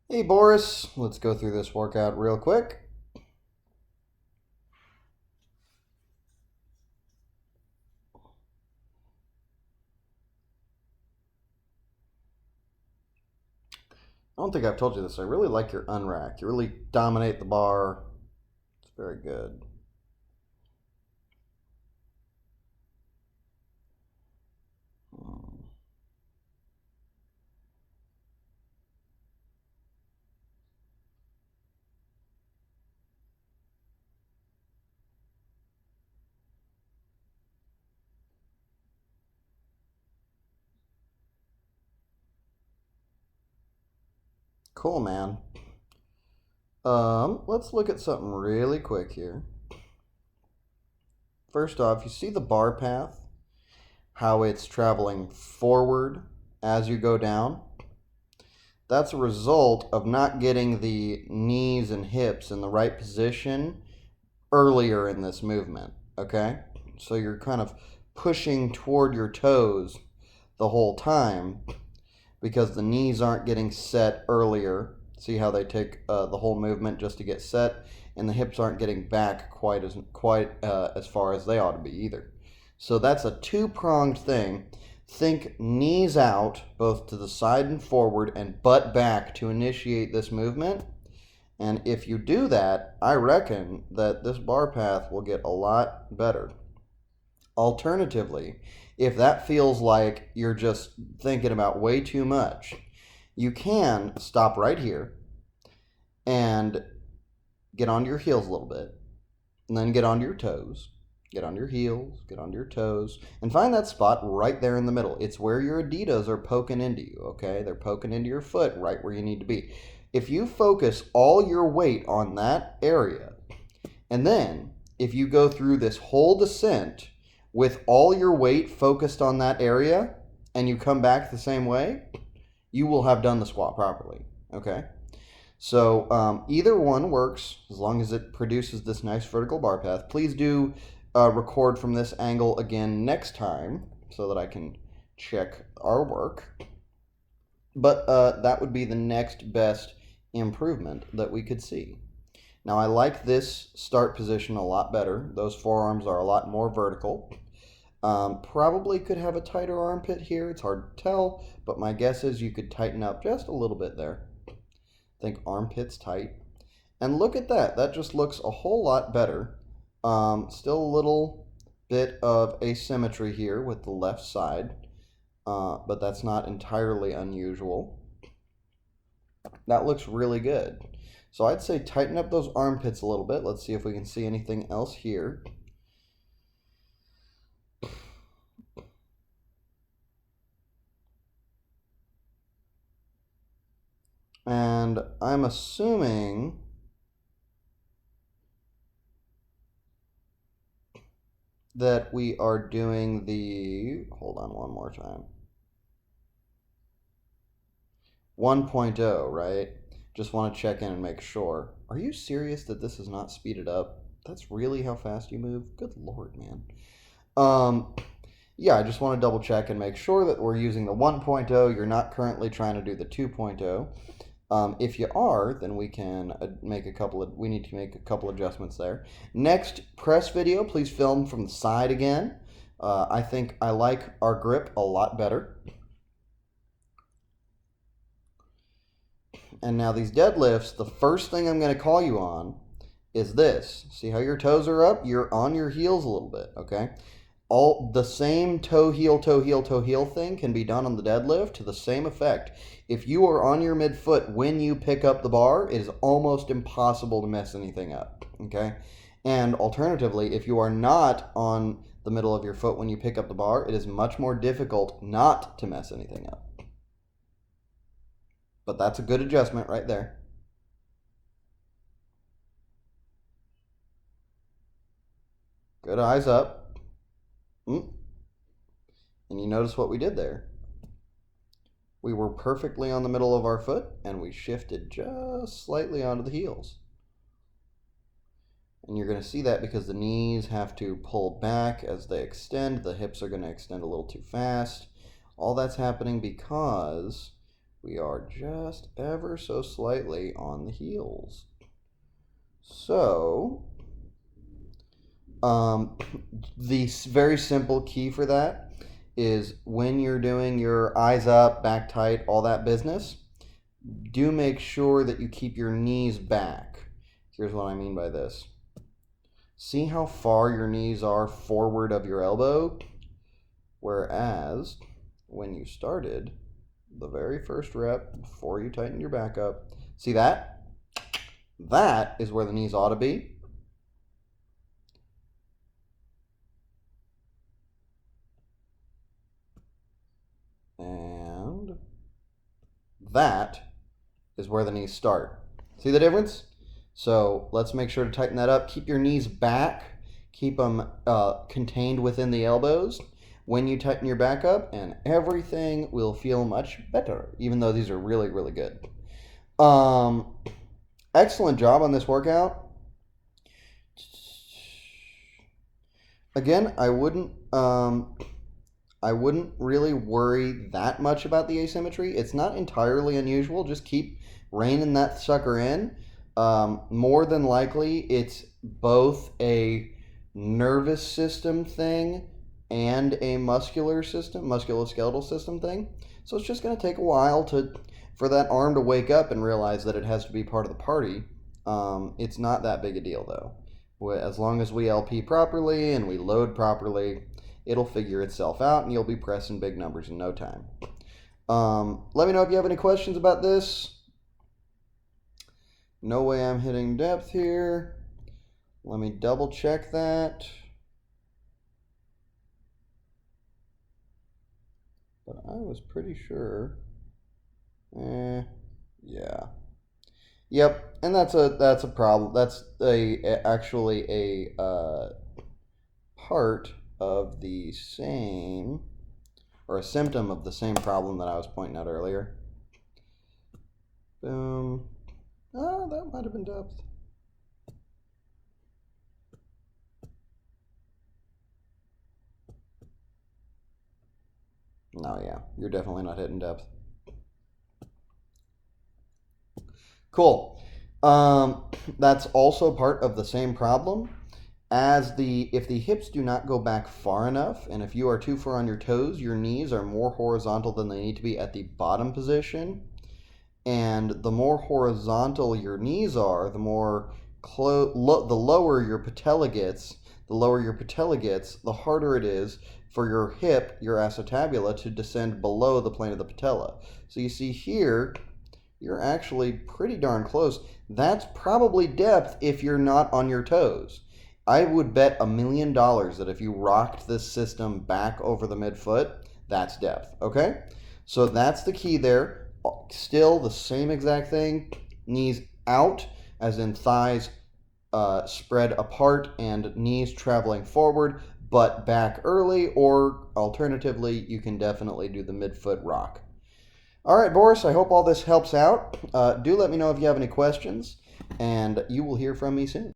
Hey Boris, let's go through this workout real quick. I don't think I've told you this. I really like your unrack. You really dominate the bar. It's very good. Cool, man. Let's look at something really quick here. First off, you see the bar path? How it's traveling forward as you go down? That's a result of not getting the knees and hips in the right position earlier in this movement, okay? So you're kind of pushing toward your toes the whole time because the knees aren't getting set earlier. See how they take the whole movement just to get set, and the hips aren't getting back quite as far as they ought to be either. So that's a two-pronged thing. Think knees out, both to the side and forward, and butt back to initiate this movement. And if you do that, I reckon that this bar path will get a lot better. Alternatively, if that feels like you're just thinking about way too much, you can stop right here and get onto your heels a little bit, and then get onto your toes. Get on your heels, get onto your toes, and find that spot right there in the middle. It's where your Adidas are poking into you, okay? They're poking into your foot right where you need to be. If you focus all your weight on that area, and then if you go through this whole descent with all your weight focused on that area, and you come back the same way, you will have done the squat properly, okay? So either one works as long as it produces this nice vertical bar path. Please do record from this angle again next time so that I can check our work. But that would be the next best improvement that we could see. Now I like this start position a lot better. Those forearms are a lot more vertical. Probably could have a tighter armpit here. It's hard to tell, but my guess is you could tighten up just a little bit there. Think armpits tight. And look at that. That just looks a whole lot better. Still a little bit of asymmetry here with the left side, but that's not entirely unusual. That looks really good. So I'd say tighten up those armpits a little bit. Let's see if we can see anything else here. And I'm assuming that we are doing the, hold on one more time, 1.0, right? Just want to check in and make sure. Are you serious that this is not speeded up? That's really how fast you move? Good Lord, man. Yeah, I just want to double check and make sure that we're using the 1.0. You're not currently trying to do the 2.0. If you are, then we can we need to make a couple adjustments there. Next press video, please film from the side again. I think I like our grip a lot better. And now these deadlifts, the first thing I'm going to call you on is this. See how your toes are up? You're on your heels a little bit, okay? All the same toe heel thing can be done on the deadlift to the same effect. If you are on your midfoot when you pick up the bar, it is almost impossible to mess anything up, okay? And alternatively, if you are not on the middle of your foot when you pick up the bar, it is much more difficult not to mess anything up. But that's a good adjustment right there. Good, eyes up. And you notice what we did there. We were perfectly on the middle of our foot, and we shifted just slightly onto the heels. And you're going to see that because the knees have to pull back as they extend. The hips are going to extend a little too fast. All that's happening because we are just ever so slightly on the heels. So, the very simple key for that is when you're doing your eyes up, back tight, all that business, do make sure that you keep your knees back. Here's what I mean by this. See how far your knees are forward of your elbow? Whereas when you started the very first rep, before you tighten your back up, see that? That is where the knees ought to be. And that is where the knees start. See the difference? So let's make sure to tighten that up. Keep your knees back. Keep them contained within the elbows when you tighten your back up, and everything will feel much better, even though these are really, really good. Excellent job on this workout. Again, I wouldn't really worry that much about the asymmetry. It's not entirely unusual. Just keep reining that sucker in. More than likely, it's both a nervous system thing and a musculoskeletal system thing. So it's just going to take a while for that arm to wake up and realize that it has to be part of the party. It's not that big a deal, though. As long as we LP properly and we load properly, it'll figure itself out, and you'll be pressing big numbers in no time. Let me know if you have any questions about this. No way I'm hitting depth here. Let me double check that. But I was pretty sure. Yeah. Yep, and that's a problem. That's actually a part of the same, or a symptom of the same problem that I was pointing out earlier. Boom. Oh, that might have been depth. No, yeah, you're definitely not hitting depth. Cool. That's also part of the same problem. If the hips do not go back far enough, and if you are too far on your toes, your knees are more horizontal than they need to be at the bottom position. And the more horizontal your knees are, the lower your patella gets. The lower your patella gets, the harder it is for your hip, your acetabula, to descend below the plane of the patella. So you see here, you're actually pretty darn close. That's probably depth if you're not on your toes. I would bet $1 million that if you rocked this system back over the midfoot, that's depth, okay? So that's the key there. Still the same exact thing. Knees out, as in thighs spread apart and knees traveling forward, but back early, or alternatively, you can definitely do the midfoot rock. All right, Boris, I hope all this helps out. Do let me know if you have any questions, and you will hear from me soon.